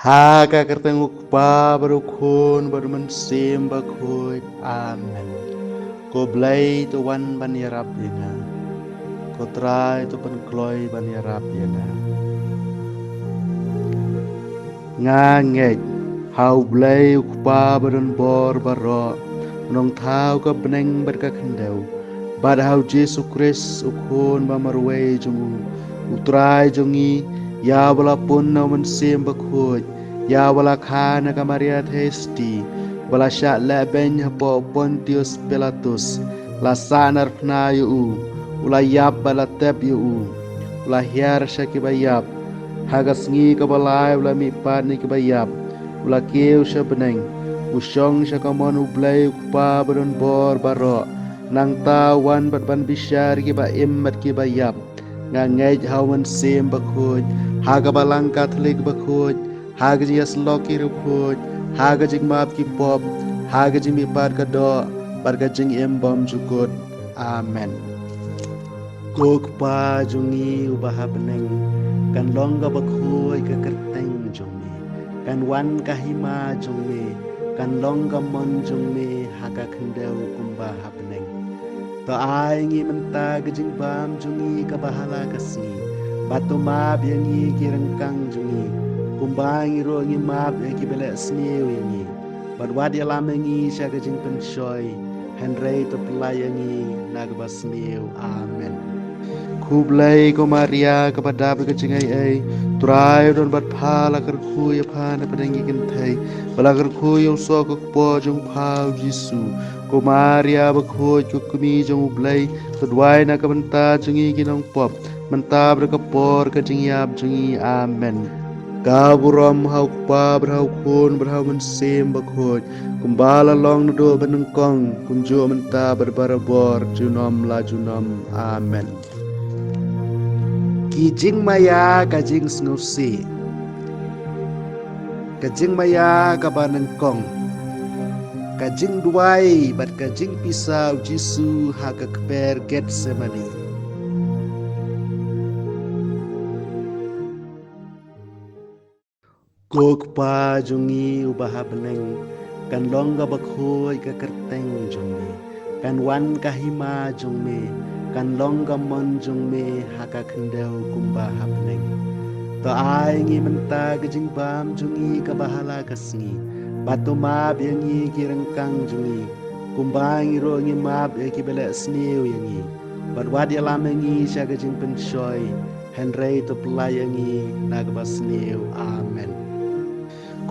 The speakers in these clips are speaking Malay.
Haka kertenguk pa baru kun baru mensim bakui. Amen. Ko blai tu wan ban yarap yana. Ko trai tu pen kloi ban yarap yana. Ngangej hau blai ukpa barun bor baro. Nong thau ka beneng berka kendau. Bad hau Jesu Kris ukun ba marwe jungu. Utrai jungi ya bala pun na mensim bakui. Ya wala khana ka Maria Thesti wala sya la ben hapo Pontius Pilatus la sanar pna yu ula yap bala tep yu ula hiar syaki bayap hagas ngi ka balai ula mi pan ni ka bayap ula keu sya beneng usong sya ka mon ublai ukpa berun bor baro nang tawan bat ban bisyar ki ba immat ki bayap ngangej hawan sim bakhuj haga balang Katolik bakhuj haga ji asloki rukhuj haga jing map ki pop haga jing mi par ka do par ka jing bom jukut amen kok pa jungi ubah beneng kan longga bakhuj ka kerteng jungi kan wan kahima jungi kan longga mon jungi haga kendau kumbah beneng to ai ngi menta gajing bam jungi ka bahala kasni batu mab yang ngi kirengkang jungi kumbangi ro ngi mab ki bele sniu ngi badwad yalam ngi sya gajing penshoy henrei to pelayangi nagba sniu amen kublai ko Maria kepada begajing ai turai don bat phala kar khuy phana padangi kinthai bala kar khuy so ko po jung phau Jesu ko Maria ba khuy ko kumi jung blai to dwai na ka banta jungi kinong pop manta ber ka por ka jing yap jungi amen Kaburam hau pa berhau kun berhau mensim bakhoy kumbala long do beneng kong kumjo menta berbarabor junom la junom amen Kijing maya kajing snusi Kajing maya kabaneng kong Kajing duai bat kajing pisau Jisu haka keper Getsemani Kok pa jungi ubah beneng kan longga bakhoy ka kerteng jungi kan wan kahima jungi kan longga mon jungi haka kendau kumbah beneng to ai ngi menta gajing bam jungi ka bahala kasngi batu mab yangi kirengkang jungi kumbangi ro ngi mab ki bele sniu yangi badwad yalam yangi sya gajing penshoy henrei to pelayangi nagba sniu amen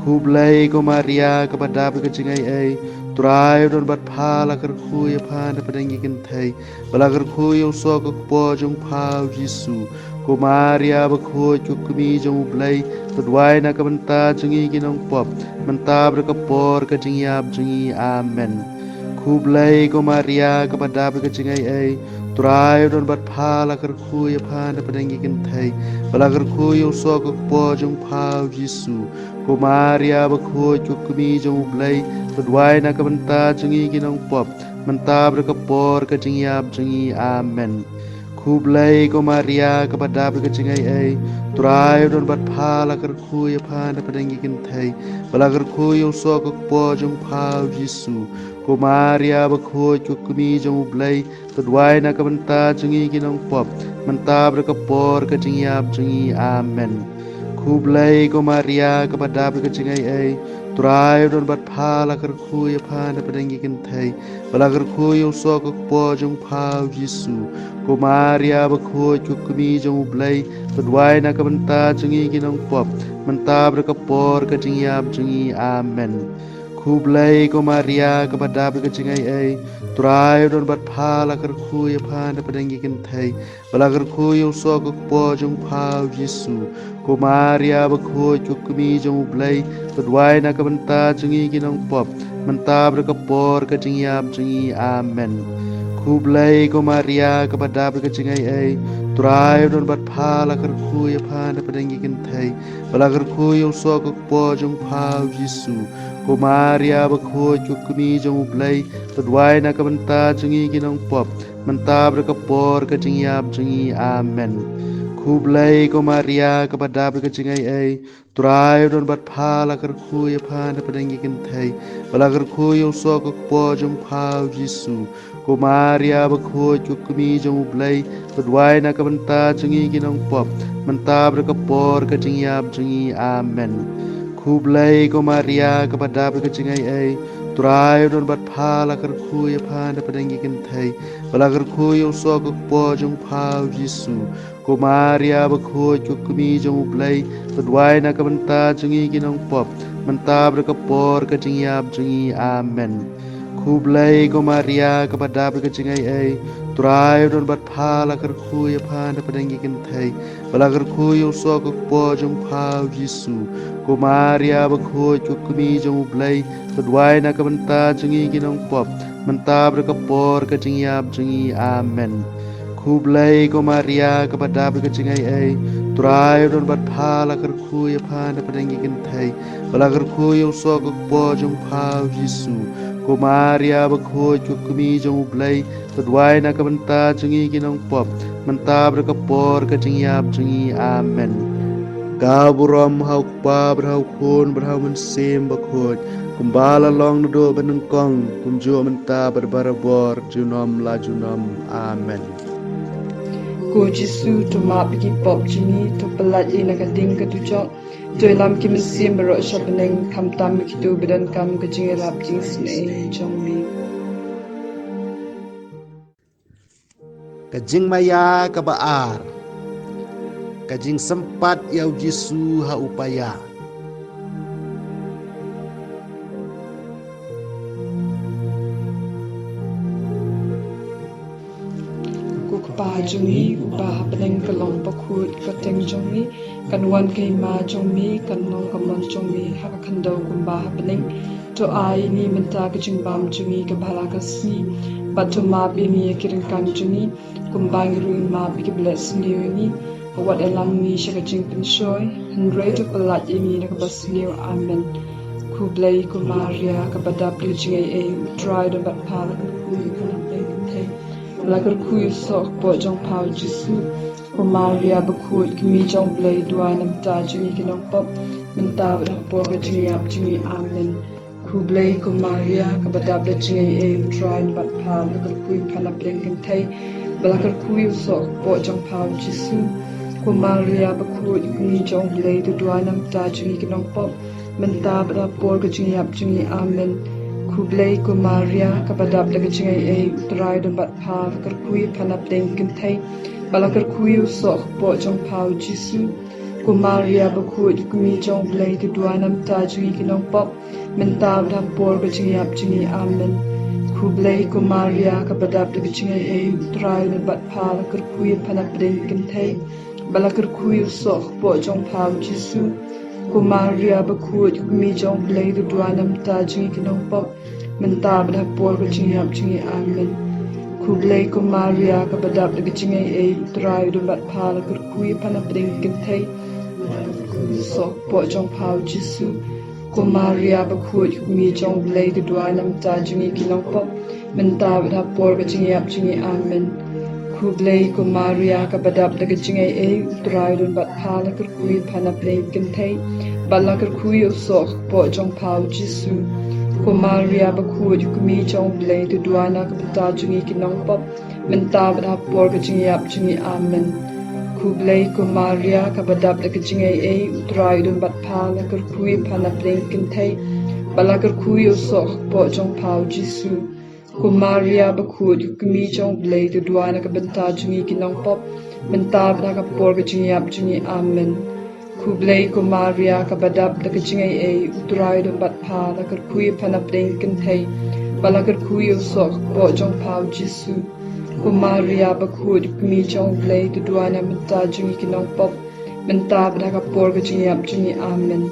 Kublai ko Maria kepada begajing ai turai don bat phala kar khuy phana padangi kinthai bala kar khuy so ko po jung phau Jesu ko Maria ba khuy ko kumi jung blai tudwai na ka banta jungi kinong pop manta ber ka por ka jing yap jungi amen Kublai ko Maria kepada begajing ai turai don bat phala kar khuy phana padangi kinthai bala kar khuy so ko po jung phau Jesu ko Maria ba khuy ko kumi jung blai tudwai na ka banta jungi kinong pop manta ber ka por ka jing yap jungi amen Kublai ko Maria kepada begajing ai turai don bat phala kar khuy phana padangi kinthai bala kar khuy so ko po jung phau Jesu ko Maria ba khuy ko kumi jung blai tudwai na ka banta jungi kinong pop manta ber ka por ka jing yap jungi amen Kublai ko Maria kepada begajing ai turai don bat phala kar khuy phana padangi kinthai bala kar khuy so ko po jung phau Jesu ko Maria ba khuy ko kumi jung blai tudwai na ka banta jungi kinong pop manta ber ka por ka jing yap jungi amen Kublai ko Maria kepada begajing ai turai don bat phala kar khuy phana padangi kinthai bala kar khuy so ko po jung phau Jesu ko Maria ba khuy ko kumi jung blai tudwai na ka banta jungi kinong pop manta ber ka por ka jing yap jungi amen Kublai ko Maria kepada begajing ai turai don bat phala kar khuy phana padangi kinthai bala kar khuy so ko po jung phau Jesu ko Maria ba khuy ko kumi jung blai tudwai na ka banta jungi kinong pop manta ber ka por ka jing yap jungi amen Kublai ko Maria kapadab ka jingai ai turai don bat phala kar khuya phan padangi kin thai bala kar khuya so ko po jong phau Jisu ko Maria ba khuy ko kumi jong blai tudwai na ka banta jingi kinong pop mantab ka por ka jingyap jingi amen. Kublai ko Maria kapadab ka jingai ai turai don bat phala kar khuya phan padangi kin thai bala kar khuya so ko po jong phau Jisu ko Maria ba khuy ko kumi jong blai tudwai na ka banta jingi kinong pop mantab ka por ka jingyap jingi amen. Kublai ko Maria kapadab ka jingai ai turai don bat phala kar khuya phan padangi kin thai bala kar khuy so ko po jong phau Jisu ko Maria ba khuy ko kumi jong blai tudwai na ka banta jingi kinong pop mantab ka por ka jingyap jingi amen. Kublai ko Maria kapadab ka jingai ai turai don bat phala kar khuya phan padangi kin thai bala kar khuy so ko po jong phau Jisu ko Maria ba khuy ko kumi jong blai tudwai na ka banta jingi kinong pop mantab ka por ka jingyap jingi amen. Gaburam hau pa brau khon brau men sem ba khoj kumbala long do beneng kong kumjo menta barbarabor junom la junom amen. Ko Jisu to ma bigi pop jini to pelat ina ka ding ka tujok to ilam ki mesim bero shabeneng kam tam ki tu bedan kam ka jing rap jing sne jong mi Kajing maya ka baar kajing sempat yau Jisu ha upaya pa jungi ubah beneng kalong pakut kateng jongi kanwan kay ma jongi kanong kamon jongi haka kandaw kumbah beneng to ai ni menta kajing bam jongi kabhala kasni bato ma bimi kiring kan jongi kumbang ruin ma bigi bless ni wat elam ni siya kajing penshoy handray to palat ini nakabas niyo amen. Kublai ko Maria kabadab li jingay ay try to bat pala kuy kanapay kantay lagar kuy sok po jong pao Jisu ko Maria bakut kimi jong blay duay namta jingi kinong pop menta badak po ka jingi ap jingi amen. Kublai ko Maria kabadab li jingay ay try to bat pala lagar kuy kanapay kantay lagar kuy sok po jong pao Jisu ko Maria bakut kimi jong blay duay namta jingi kinong pop menta badak po ka jingi ap jingi amen. Kublai ko Maria kapadab laga jingai ay utray don bat pa kar kuy panap deng kintay balakar kuy usok po jong pao Jisu ko Maria bakut kumi jong blay to duanam ta jingi kinong pop mentab da por ka jingi ap jingi amen. Kublai ko Maria kapadab laga jingai ay utray don bat pa kar kuy panap deng kintay balakar kuy usok po jong pao Jisu ko Maria bakut kumi jong blay to duanam ta jingi kinong pop mentab da por ka jingi ap jingi amen. Kublai ko Maria kabadab laga jingai ay utray do bat pala kar kuy panap deng kintay sok po jong pao Jisu ko Maria bakut kumi jong blay to duanam ta jingi kinong pop mentab da por ka jingi ap jingi amen. Kublai ko Maria kabadab laga jingai ay utray do bat pala kar kuy panap deng kintay balakar kuy usok po jong pao Jisu ko Maria bakut kumi jong blay to duana kapata jingi kinong pop mentab da por ka jingi ap jingi amen. Kublai ko Maria kabadab laga jingai ay utray don bat pala kar kuy panap deng kintay balakar kuy usok po jong pao Jisu ko Maria bakut kumi jong blay to duana kapata jingi kinong pop mentab da por ka jingi ap jingi amen. Kublai ko Maria kabadab laga jingai ay utray don bat pa lagar kuy panap deng kintay balakar kuy usok po jong pao Jisu ko Maria bakut kumi jong blay to duana menta jingi kinong pop mentab da por ka jingi ap jingi amen.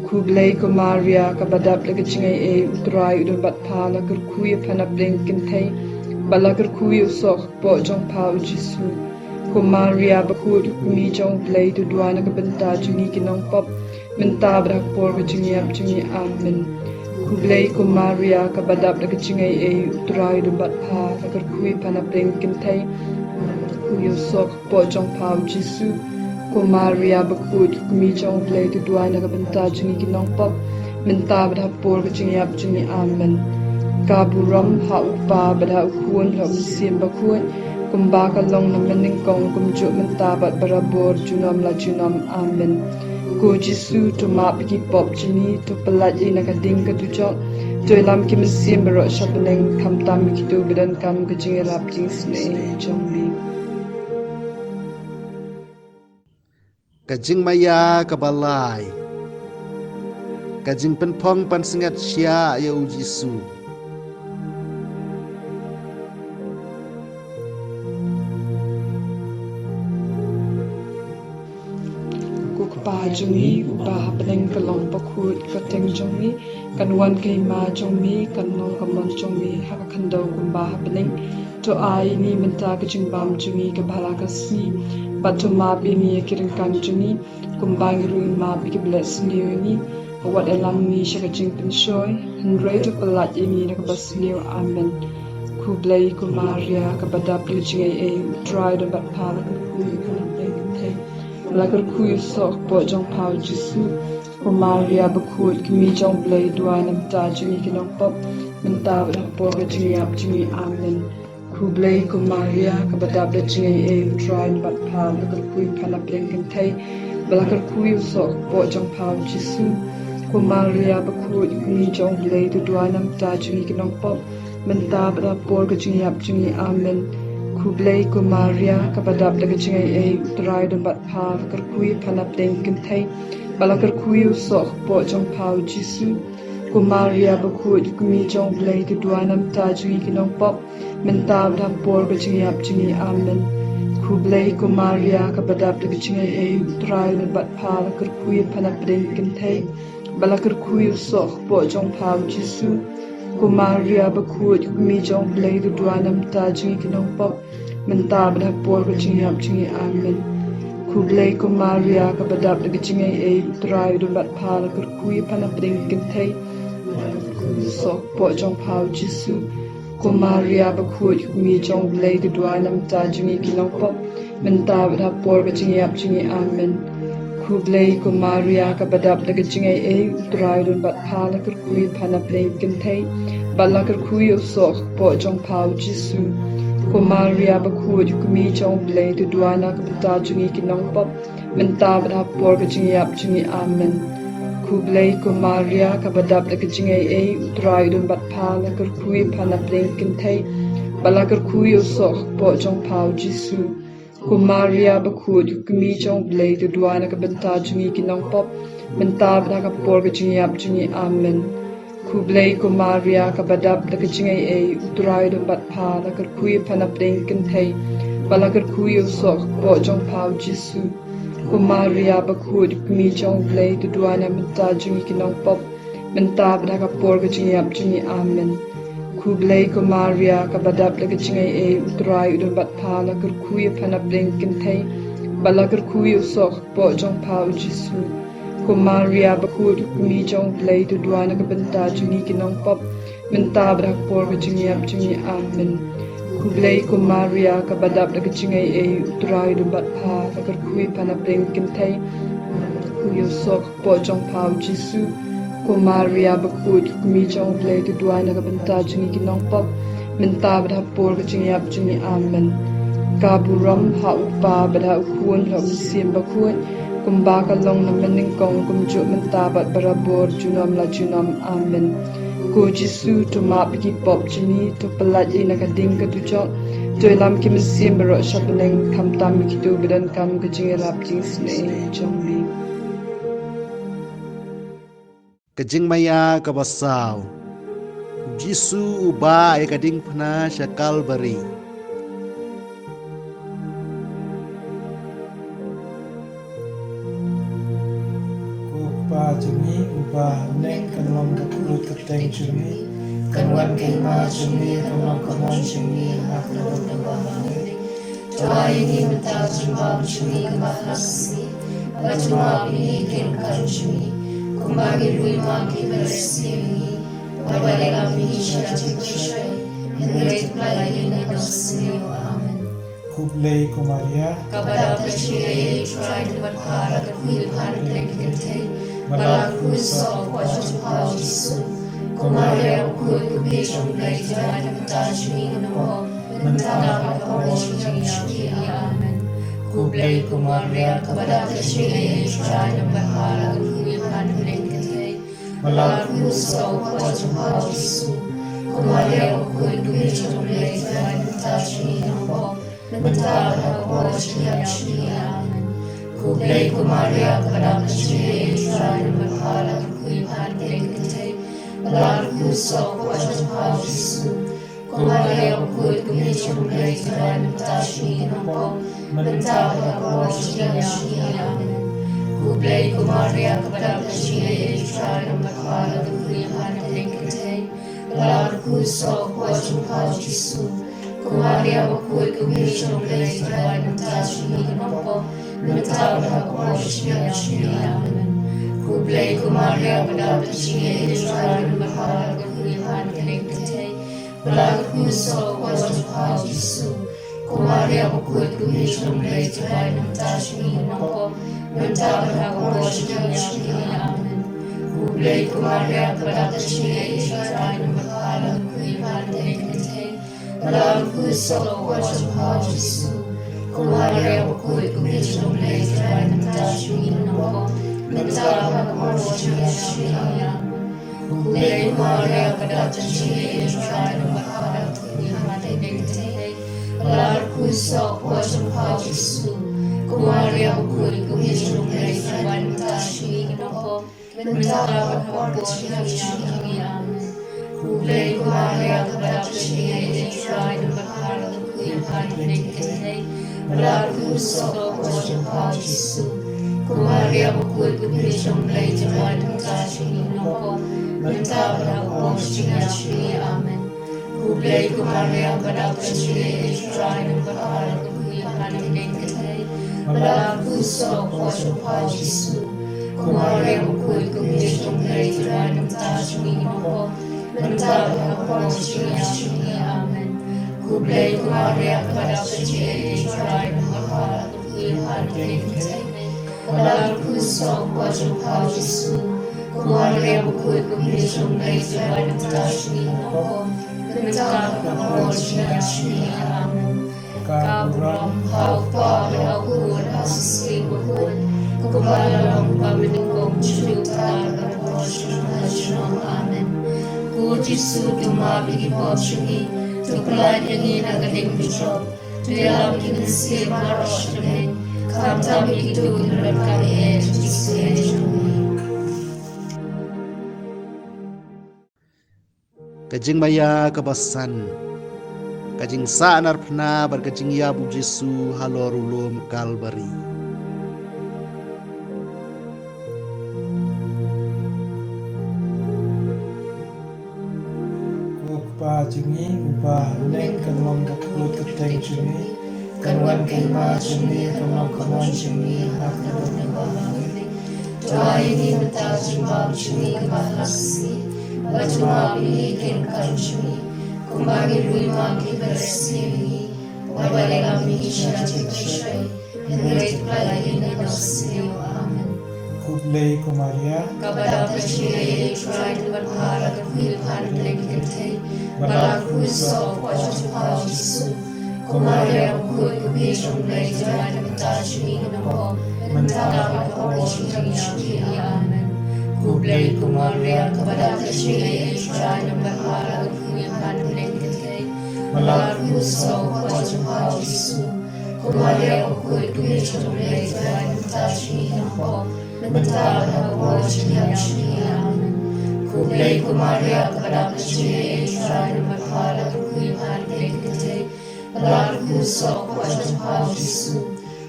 Kublai ko Maria kabadab laga jingai ay utray don bat pa lagar kuy panap deng kintay balakar kuy usok po jong pao Jisu ko Maria bakut kumi jong blay to duana kabanta jingi kinong pop mentab da por ka jingi ap jingi amen. Kublai ko Maria kabadab laga jingai ay utray do bat pa lagar kuy panap deng kintay kuyo sok po jong pau Jisu ko Maria bakut kumi jong play tu dua na kabenta jungi kinong pop menta bada por ka jungi ap jungi amen kaburam ha upa bada ukun ha musim bakut kumba ka long na mening kong kumju menta bat barabor junam la junam amen ko Jisu tu ma piki pop jungi tu pelat ina ka ding ka tujok Joy lam ki musim baro shapeneng kam tam ki tu bidan kam ka jungi rap jing sne jong bi Kajing maya kabalai Kajing penpong pan sengat sia ya u Jisu pa jungi uba peneng kalong pakut kateng jongi kanwan kai ma jongi kanong kamon jongi haka khandau kumba peneng to ai ni menta ka jingbam jungi ka bhala ka si batu ma bi ni kirin kan jungi kumba ngiru ma bi ki bless ni ni wat elam ni shaka jing pin shoy hundred to palat ni na ka bas ni amen ku blai ku maria ka badap li jingai e try to bat pala ku ka te lagar kuyu sok po jong pau Jisu ko Maria bakut kimi jong blay dua nam ta jungi kinong pop menta bada po ka jungi ap jungi amen ku blay ko Maria ka badab da jungi e try bat pa lagar kuyu panap lengken tay lagar kuyu sok po jong pau Jisu ko Maria bakut kimi jong blay dua nam ta jungi kinong pop menta bada po ka jungi ap jungi amen Kublai ko Maria kabadab daga jingai e utrai dan bat pa kar kui panap deng kentai balakar kui usok po jong pau Jisu ko Maria bakut kumi jong blai tu dua nam ta jungi kinong pop menta bada por ka jingai ap jingi amen Kublai ko Maria kabadab daga jingai e utrai dan bat pa kar kui panap deng kentai balakar kui usok po jong pau Jisu ko Maria bakut kumi jong blai tu dua nam ta jungi kinong pop menta bada por ka jingi ap jingi amen ku blai ko Maria ka badap daga jingai e utrai dun bat pala kar kui panap ding kentai so po jong pau Jisu ko Maria bakut kumi jong blai tu dua nam ta jungi kinong pop menta bada por ka jingi ap jingi amen ku blai ko Maria ka badap daga jingai e utrai dun bat pala kar kui panap ding kentai bala kar kui usok po jong pau Jisu ko Maria bakut kumi jong blai tu dua na kabata jungi kinong pop menta bada por ka jingi ap jingi amen ku blai ko Maria ka badap da ka jingai e utrai dun bat pa la kar kui panap leng kentai bala kar kui usok po jong pau Jisu ko Maria bakut kumi jong blai tu dua na kabata jungi kinong pop menta bada ka por ka jingi ap jingi amen ku blai ko Maria ka badap da ka jingai e utrai dun bat pa la kar kui panap deng kentai bala kar kui usok po jong pau Jisu ko Maria bakut kumi jong blai tu dua na menta jungi kinong pop menta bada ka por ka jingi ap jingi amen ku blai ko Maria ka badap da ka jingai e utrai dun bat pa la kar kui panap deng kentai bala kar kui usok po jong pau Jisu ko Maria bakut kumi jong blai tu dua na kabenta jungi kinong pop menta bada por ka jingi ap jingi amen ku blai ko Maria ka badap da ka jingai e utrai dun bat pa la kar kui panap deng kentai ku yusok po jong pau Jisu ko Maria bakut kumi jong blai tu dua na kabenta jungi kinong pop menta bada por ka jingi ap jingi amen kaburam ha upa bada ukun ha musim bakut kumba ka long na mening kong kumju menta bat barabor junam la junam amen ko Jisu to ma piki pop jini to pelat ina ka ding ka tujok joy lam ki musim baro shapeneng kam tam ki tu bidan kam ka jingi rap jing sne jong bi Kajing maya kabasau Jisu uba e kading pna syakal bari pa jungi uba neng kanong bakut kateng jungi kanwan kai ma jungi kanong kamon jungi hakna doba hangi toai ni mata jumbam jungi kamahasi batuma bini kin kan jungi kumagi rui ma ki beresi wabale kami shara chikshai and great play in the amen Kublai Kumaria, kepada Presiden Israel berkara kehidupan kita, melakukan sok wajib Yesus, Kumaria ukut kubicam belajar dan tajmi nama, mentara kawasan yang amen. Kublai Kumaria kepada Presiden Israel berkara kehidupan kita, melakukan sok wajib Yesus, Kumaria ukut kubicam belajar dan tajmi nama, mentara kawasan yang amen. Kublai Kumaria kepada Presiden Israel berkara kehidupan kita, melakukan sok wajib Yesus, Kumaria ukut kubicam belajar dan tajmi nama, mentara kawasan yang amen. Kublai Kumaria kepada Presiden Israel berkara kehidupan kita, melakukan sok wajib Yesus, Kumaria ukut kubicam belajar dan tajmi nama, mentara kawasan yang amen. Kublai Kumaria kepada Presiden Israel berkara kehidupan kita, melakukan sok wajib Yesus, Kumaria ukut kubicam belajar dan tajmi nama, mentara kawasan yang amen. Kublai Kumaria kepada Presiden Israel berkara kehidupan kita, melakukan sok wajib Yesus, Kumaria ukut kubicam belajar dan tajmi nama, mentara kawasan yang amen. Kublai Kumaria kepada Presiden Israel berkara kehidupan kita, melakukan sok wajib Yesus, Kumaria ukut kubicam belajar dan tajmi nama, mentara kawasan yang amen. Kublai Kumaria kepada Presiden Israel berkara kehidupan kita, melakukan sok wajib Yesus, Kumaria ukut kubicam belajar dan tajmi nama, mentara kawasan yang amen. Kublai Kumaria kepada Presiden Israel berkara kehidupan kita, melakukan sok wajib Yesus, Kumaria ukut kubicam belajar dan tajmi nama, mentara kawasan yang amen. Kublai Kumaria kepada Presiden Israel berkara kehidupan kita, melakukan sok wajib Yesus, Kumaria ukut kubicam belajar dan tajmi nama, mentara kawasan yang amen. Kabram haupa berlakuan asisi berhut, kebalang pamenikong cerita berkawasan nasional amen. Puji sudu mabigi bocungi, tu peladangin agading bijob, tu dalam kinesi marosyamin, kamtam itu berkali jisayajumi. Kajing maya kebasan, kajing saanar pna berkajing yabu Jesu halorulum Kalbari. Kukpa jungi ubah neng kanwang bakut keteng jungi, kanwan kaima jungi kanwang kawan jungi hakadong nabahangin. Doa ini mentah jumbang jungi kebahasi, batu mapi ikin kanjungi, kumbagi ruimang kiberesi, wabale kami isyarat kishay, yang pelagi na nasiyo, amen. Kublai Kumaria, kepada Presiden Israel berkara kehidupan kita, melakukan sok wajib Yesus, Kumaria ukut kubicam belajar dan tajmi nama, mentara kawasan yang amen. Kublai Kumaria kepada Presiden Israel berkara kehidupan kita, melakukan sok wajib Yesus, Kumaria ukut kubicam belajar dan tajmi nama, mentara kawasan yang amen. Kublai Kumaria kepada Presiden Israel berkara kehidupan kita, melakukan sok wajib Yesus,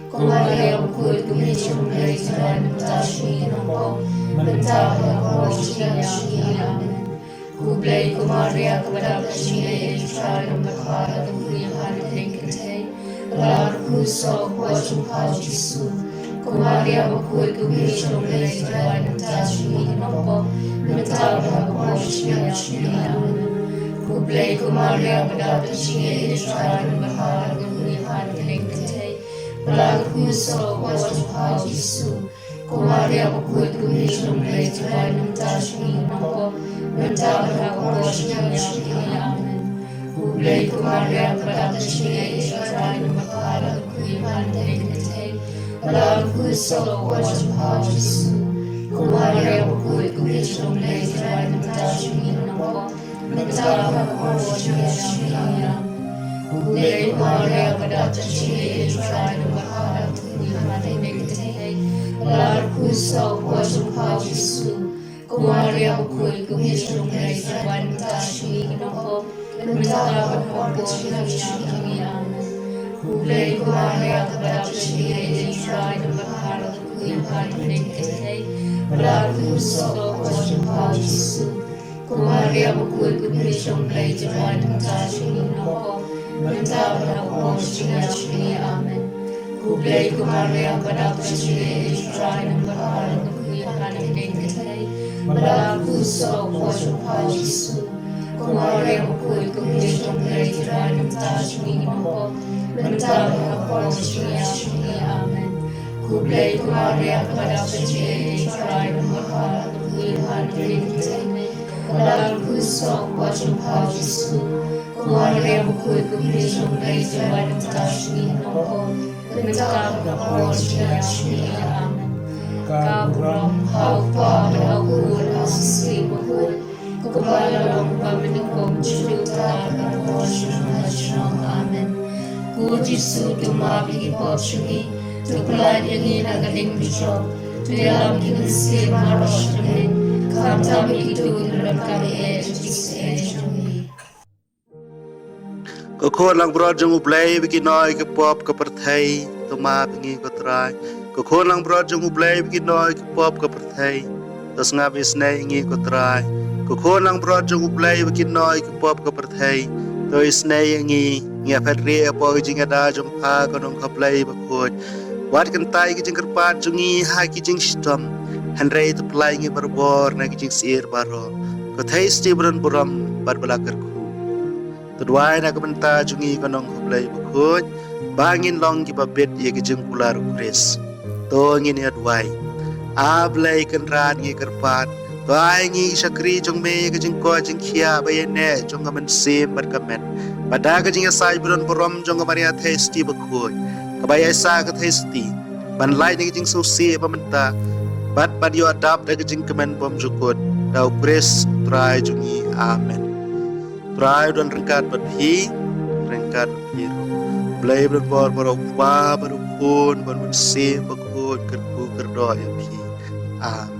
Kumaria ukut kubicam belajar dan tajmi nama, mentara kawasan yang amen. Kublai Kumaria kepada Presiden Israel berkara kehidupan kita, melakukan sok wajib Yesus, Kumaria ukut kubicam belajar dan tajmi nama, mentara kawasan yang amen. Kublai Kumaria kepada Presiden Israel berkara kehidupan Melaku so wajah pau Yesus. Kumaria bakul kumishum lei tuai namta shmi nampo. Namta berhak wajah shmi amen. Kublei kumaria berhak shmi tuai nampa bakul pandai kete. Melaku so wajah pau Yesus. Kumaria bakul kumishum lei tuai namta shmi nampo. Namta berhak wajah shmi amen. Kublei kumaria berhak shmi tuai nampa bakul pandai kete. Melaku so wajah pau Yesus. Kumaria bakul kumishum lei tuai namta shmi nampo. Namta berhak wajah shmi amen. Kublei kumaria berhak shmi tuai nampa bakul pandai kete. Melaku so wajah pau Yesus. Kumaria bakul kumishum lei tuai namta shmi nampo. Namta berhak wajah shmi amen. Kublei kumaria berhak shmi tuai nampa bakul pandai kete. Melaku so wajah pau Yesus. Kumaria bakul kumishum lei tuai namta shmi nampo. Namta berhak wajah shmi amen. Kublei kumaria berhak shmi tuai nampa bakul pandai kete. Melaku so wajah pau Yesus. Kumaria bakul kumishum lei tuai namta shmi nampo. Namta berhak wajah shmi amen. Kaburam hau pa hau kul asisi bakul. Kepala dong pamenikom cerita wajah amen. Puji sudu mabi pochungi. Tu pelaj yang nagaling bicho. Tu dalam kinsi maros kami. Kami itu dalam kami ejisi. Ko lang bro jong ublay bigi noy ke pop ke perthai to ma pingi ko trai. Ko lang bro jong ublay bigi noy ke pop ke perthai to ngap isnai ngi ko trai. Ko lang bro jong ublay bigi noy ke pop ke perthai to isnai ngi ngia patri apo jing ada jong pa ko nong kaplay bakut. Wat kan tai ki jing kerpat jungi ha ki jing stom. Handrai to play ngi barbor na ki jing sir baro. Ko thai stibron buram barbala kerku. Tudwai na kabenta jungi kanong hublay bakut bangin long ki babet ye ki jeng pular ukres to ngin adwai ablay kan ran ngi kerpat to ai ngi sakri jong me ki jeng ko jeng khia bayene jong kamen sim bar kamen pada ka jeng sai buron borom jong maria thesti bakut kabaya sa ka thesti ban lai ni jeng so se pamenta bat yo adap da jeng kamen bom jukut da ukres trai jungi amen. Try dan rengkat berhi, rengkat biru. Belai berbor berukwa berukun bermensi berkut kerku kerdoa ya bi. Amin.